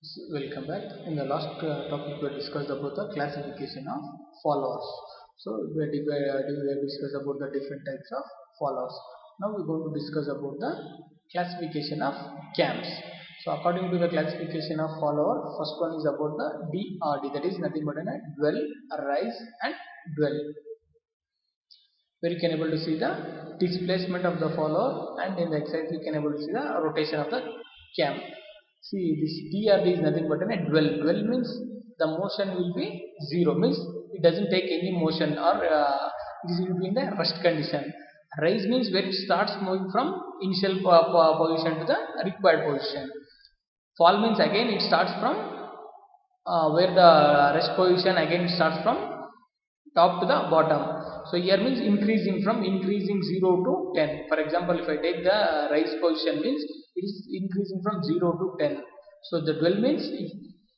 Welcome back. In the last topic, we discussed about the classification of followers. So we discussed about the different types of followers. Now we're going to discuss about the classification of camps. So according to the classification of follower, first one is about the DRD, that is nothing but a dwell, rise, and dwell. Where you can able to see the displacement of the follower, and in the exercise you can able to see the rotation of the camp. See, this DRD is nothing but a dwell. Dwell means the motion will be zero, means it doesn't take any motion, or it will be in the rest condition. Rise means where it starts moving from initial position to the required position. Fall means again it starts from where the rest position, again it starts from top to the bottom. So here means increasing 0 to 10. For example, if I take the rise position, means it is increasing from 0 to 10. So the dwell means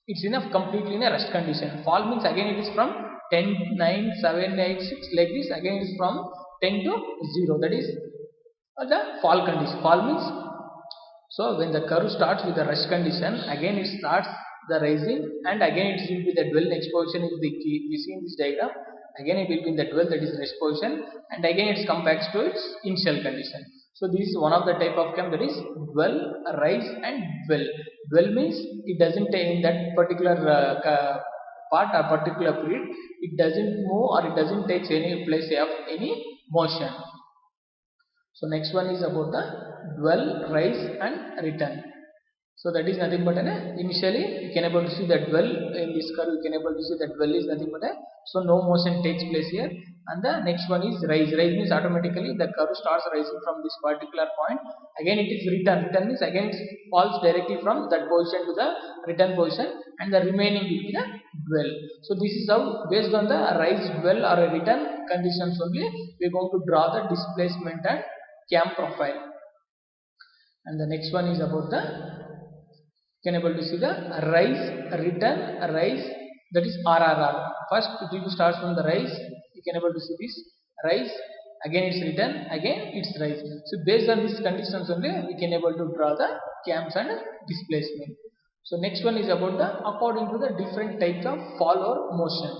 it's enough completely in a rest condition. Fall means again it is from 10, 9, 7, 8, 6 like this. Again it is from 10 to 0. That is the fall condition. Fall means, so when the curve starts with the rest condition, again it starts the rising, and again it will be the dwell. Next position is the key. We see in this diagram. Again it will be in the dwell, that is rest position, and again it comes back to its initial condition. So this is one of the type of camp, that is dwell, rise, and dwell. Dwell means it doesn't take in that particular part or particular period, it doesn't move or it doesn't take any place of any motion. So next one is about the dwell, rise, and return. So that is nothing but initially you can able to see that dwell in this curve. You can able to see that dwell is nothing but so no motion takes place here. And the next one is rise. Rise means automatically the curve starts rising from this particular point. Again it is return. Return means again it falls directly from that position to the return position, and the remaining will be the dwell. So this is how, based on the rise, dwell, or a return conditions only, we are going to draw the displacement and cam profile. And the next one is about the, you can able to see the rise, return, rise, that is RRR. First it will start from the rise. You can able to see this rise, again it's return, again it's rise. So based on these conditions only we can able to draw the cams and displacement. So next one is about the, according to the different types of fall or motion.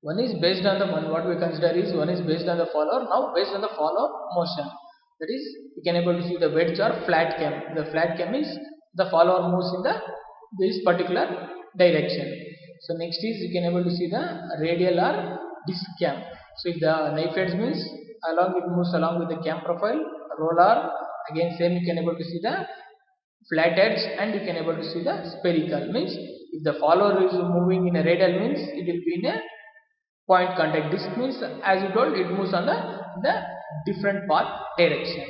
One is based on the what we consider is, one is based on the fall or, now based on the fall or motion. That is, you can able to see the wedge or flat cam. The flat cam is the follower moves in this particular direction. So next is, you can able to see the radial or disc cam. So if the knife edge means it moves along with the cam profile. Roller, again same, you can able to see the flat edge, and you can able to see the spherical. Means if the follower is moving in a radial, means it will be in a point contact. Disc means, as you told, it moves on the different path direction.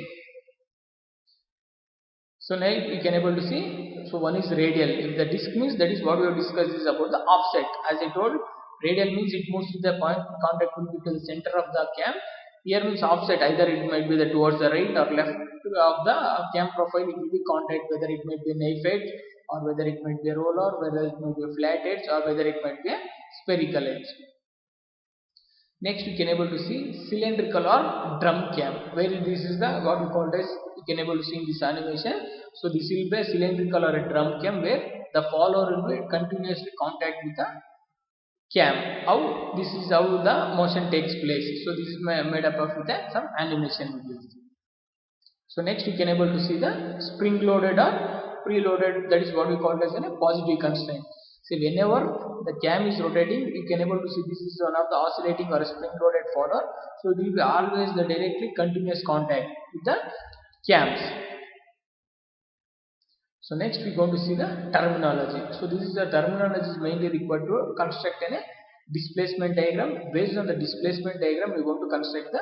So now you can able to see, so one is radial. If the disc means, that is what we have discussed is about the offset. As I told, radial means it moves to the point contact will be to the center of the cam. Here means offset, either it might be towards the right or left of the cam profile. It will be contact, whether it might be a knife edge, or whether it might be a roller, whether it might be a flat edge, or whether it might be a spherical edge. Next we can able to see cylindrical or drum cam, where this is the what we call as, you can able to see in this animation. So this will be a cylindrical or a drum cam, where the follower will be continuously contact with the cam. How this is how the motion takes place. So this is made up of with some animation videos. So next you can able to see the spring loaded or preloaded, that is what we call as a positive constraint. See, whenever the cam is rotating, you can able to see this is one of the oscillating or spring loaded follower. So it will be always the directly continuous contact with the cams. So next we are going to see the terminology. So this is the terminology is mainly required to construct a displacement diagram. Based on the displacement diagram, we are going to construct the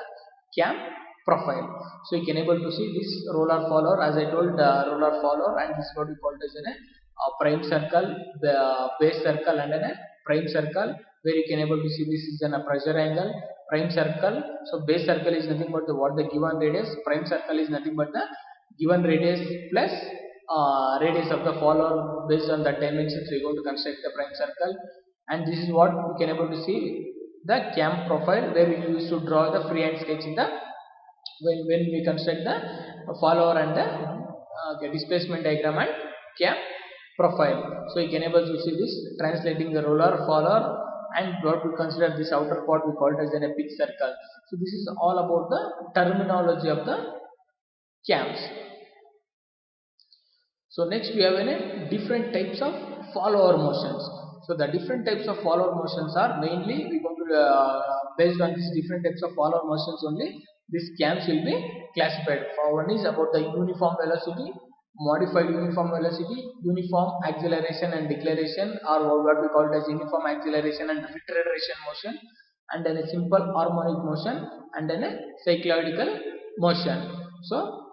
cam profile. So you can able to see this roller follower, as I told, the roller follower, and this is what we call as a prime circle, the base circle, and a prime circle, where you can able to see this is a pressure angle. Prime circle, so base circle is nothing but what the given radius. Prime circle is nothing but the given radius plus radius of the follower. Based on that dimensions, we are going to construct the prime circle, and this is what we can able to see the cam profile, where we used to draw the freehand sketch in the when we construct the follower and the displacement diagram and cam profile. So you can able to see this translating the roller, follower, and what we consider this outer part we call it as an epic circle. So this is all about the terminology of the cams. So next we have different types of follower motions. So the different types of follower motions are mainly we going to based on these different types of follower motions only these cams will be classified. For one is about the uniform velocity, modified uniform velocity, uniform acceleration and deceleration, or what we call it as uniform acceleration and retardation motion, and then a simple harmonic motion, and then a cycloidal motion. So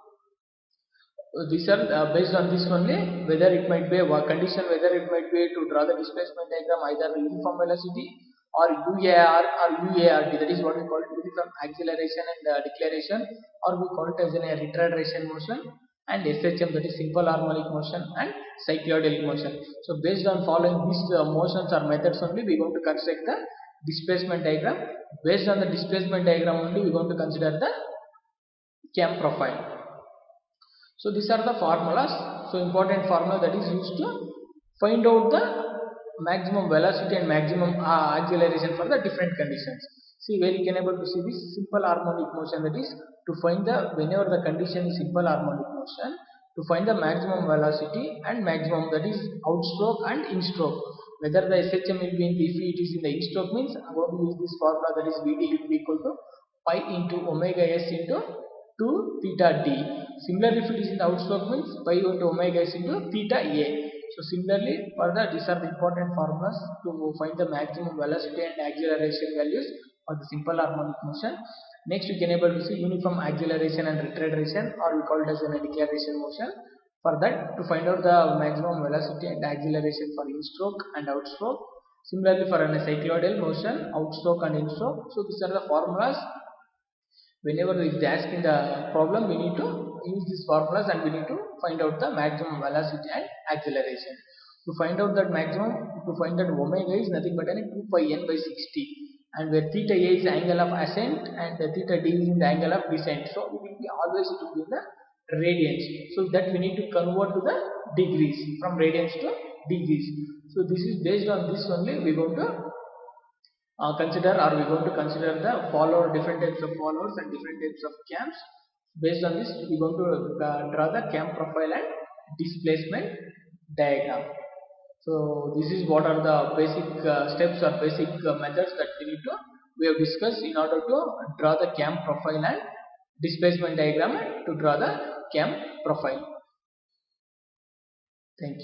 these are based on this only whether it might be a condition, whether it might be to draw the displacement diagram either uniform velocity or UAR or UART, that is what we call it uniform acceleration and deceleration, or we call it as a retardation motion, and SHM, that is simple harmonic motion, and cycloidal motion. So based on following these motions or methods only we are going to construct the displacement diagram. Based on the displacement diagram only we are going to consider the cam profile. So these are the formulas. So important formula that is used to find out the maximum velocity and maximum acceleration for the different conditions. See where you can able to see this simple harmonic motion, that is to find the whenever the condition is simple harmonic motion, to find the maximum velocity and maximum, that is outstroke and instroke. Whether the SHM will be in if it is in the instroke means I'm going to use this formula, that is Vd will be equal to pi into omega s into 2 theta d. Similarly, if it is in the outstroke means pi into omega s into theta a. So similarly, further these are the important formulas to find the maximum velocity and acceleration values for the simple harmonic motion. Next, you can able to see uniform acceleration and retardation, or we call it as a deceleration motion. For that, to find out the maximum velocity and acceleration for instroke and outstroke. Similarly, for a cycloidal motion, outstroke and instroke. So these are the formulas. Whenever if they ask in the problem, we need to use these formulas and we need to find out the maximum velocity and acceleration. To find out that maximum, to find that omega is nothing but 2 pi n by 60, and where theta a is the angle of ascent and the theta d is in the angle of descent. So it will be always it will be in the radians. So that we need to convert to the degrees, from radians to degrees. So this is based on this only we are going to consider, or we are going to consider the follower, different types of followers and different types of cams. Based on this we are going to draw the cam profile and displacement diagram. So this is what are the basic steps or basic methods that we have discussed in order to draw the cam profile and displacement diagram and to draw the cam profile. Thank you.